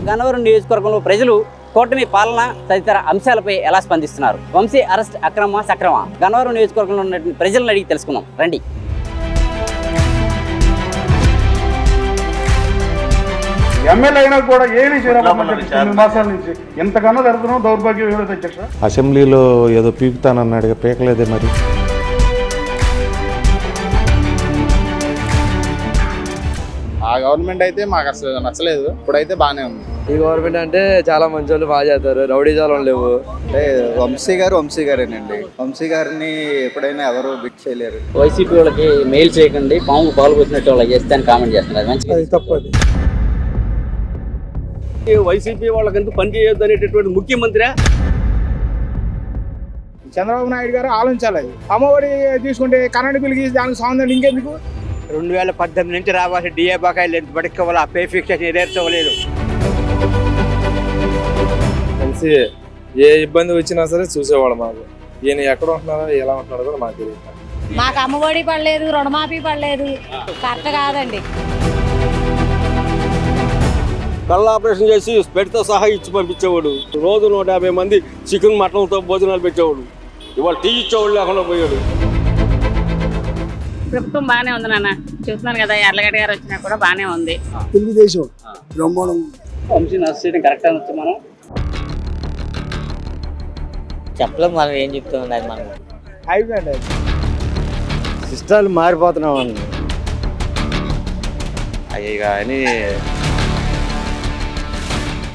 గన్నవరం నియోజకవర్గంలో ప్రజలు కూటమి పాలన తదితర అంశాలపై ఎలా స్పందిస్తున్నారు? వంశీ అరెస్ట్ అక్రమ సక్రమ? గన్నవరం నియోజకవర్గంలో ఉన్న ప్రజలను అడిగి తెలుసుకుందాం రండి. ఎమ్మెల్యే అయినా కూడా ఏమీ చేయలేదు మాసాల నుంచి. ఎంతకన్నా జరుగుతున్నాం దౌర్భాగ్యం ఏమిటో అధ్యక్ష. అసెంబ్లీలో ఏదో పీకుతానన్నాడు, పీకలేదే మరి. ఆ గవర్నమెంట్ అయితే మాకు అసలు నచ్చలేదు, ఇప్పుడైతే బాగానే ఉంది. ఈ గవర్నమెంట్ అంటే చాలా మంచి వాళ్ళు బాగా చేస్తారు, రౌడీజాలం లేవు. అంటే వంశీ గారేనండి. వంశీ గారిని ఎప్పుడైనా ఎవరు బిట్ చేయలేరు. వైసీపీ వాళ్ళకి మెయిల్ చేయకండి, పాము పాలు పోసినట్టు వాళ్ళకి చేస్తే అని కామెంట్ చేస్తున్నారు. మంచి తప్పది. వైసీపీ వాళ్ళకి ఎందుకు పని చేయొద్దు అనేటటువంటి ముఖ్యమంత్రి చంద్రబాబు నాయుడు గారు ఆలోచించాలి. అమ్మఒడి తీసుకుంటే కరెంట్ బిల్ గీసి దానికి సంబంధం ఇంకెందుకు? 2018 నుంచి రావాల్సిన డిఏ బకాయిలు ఎంత పడుకోవాలి, ఆ పే ఫిక్సేషన్ ఎదేర్చవలేదు. కలిసి ఏ ఇబ్బంది వచ్చినా సరే చూసేవాళ్ళు మాకు. ఈయన ఎక్కడ ఉంటున్నారో ఎలా ఉంటున్నారో కూడా మాకు తెలియదు. మాకు అమ్మఒడి పడలేదు, రుణమాఫీ పడలేదు. కరెక్ట్ కాదండి. కళ్ళ ఆపరేషన్ చేసి స్పెడ్తో సహా ఇచ్చి పంపించేవాడు. రోజు 150 మంది చికెన్ మటన్తో భోజనాలు పెట్టేవాడు. ఇవాళ టీ ఇచ్చేవాడు లేకుండా పోయాడు. ప్రభుత్వం బాగానే ఉంది నాన్న, చూస్తున్నాను కదా. ఎర్లగడ్డ గారు వచ్చినా కూడా బాగానే ఉంది. తెలుగుదేశం బ్రహ్మాండం. వంశీ నర్స్ చేయడం కరెక్ట్ అనొచ్చు మనం. చెప్పలేం, మనం ఏం చెప్తుంది అది మనం. అయిపోయింది. సిస్టాలు మారిపోతున్నాం అండి. అయ్యి కానీ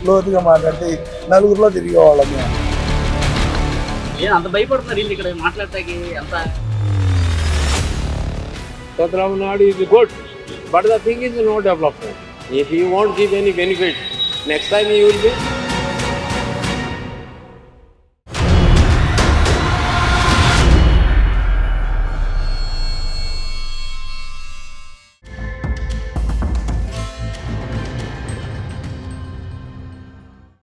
లోతుగా మాట్లాడితే నలుగురిలో తిరిగేవాళ్ళం. అంత భయపడుతున్నారు వీళ్ళు ఇక్కడ మాట్లాడటానికి అంత. Chandrababu Naidu is good, but the thing is no development. If he won't give any benefit, next time he will be